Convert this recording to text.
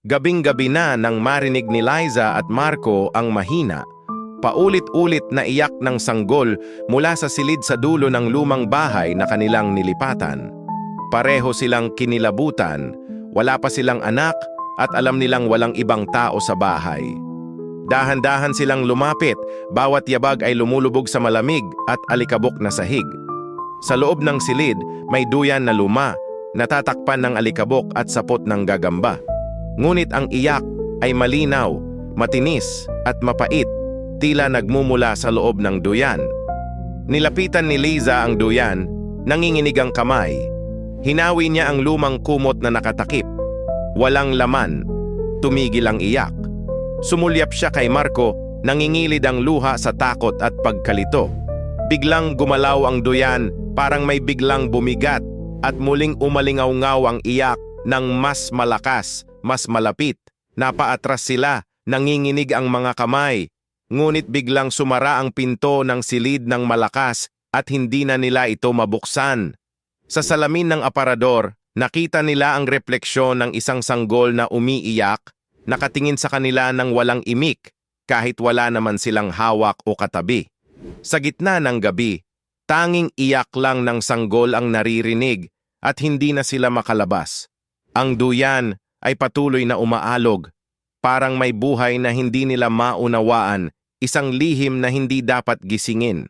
Gabing-gabi na nang marinig ni Liza at Marco ang mahina, paulit-ulit na iyak ng sanggol mula sa silid sa dulo ng lumang bahay na kanilang nilipatan. Pareho silang kinilabutan, wala pa silang anak at alam nilang walang ibang tao sa bahay. Dahan-dahan silang lumapit, bawat yabag ay lumulubog sa malamig at alikabok na sahig. Sa loob ng silid, may duyan na luma, natatakpan ng alikabok at sapot ng gagamba. Ngunit ang iyak ay malinaw, matinis at mapait, tila nagmumula sa loob ng duyan. Nilapitan ni Liza ang duyan, nanginginig ang kamay. Hinawi niya ang lumang kumot na nakatakip. Walang laman, tumigil ang iyak. Sumulyap siya kay Marco, nangingilid ang luha sa takot at pagkalito. Biglang gumalaw ang duyan, parang may biglang bumigat, at muling umalingaw-ngaw ang iyak ng mas malakas, mas malapit. Napaatras sila, nanginginig ang mga kamay. Ngunit biglang sumara ang pinto ng silid ng malakas at hindi na nila ito mabuksan. Sa salamin ng aparador, nakita nila ang refleksyon ng isang sanggol na umiiyak, nakatingin sa kanila ng walang imik, kahit wala naman silang hawak o katabi. Sa gitna ng gabi, tanging iyak lang ng sanggol ang naririnig at hindi na sila makalabas. Ang duyan ay patuloy na umaalog, parang may buhay na hindi nila maunawaan, isang lihim na hindi dapat gisingin.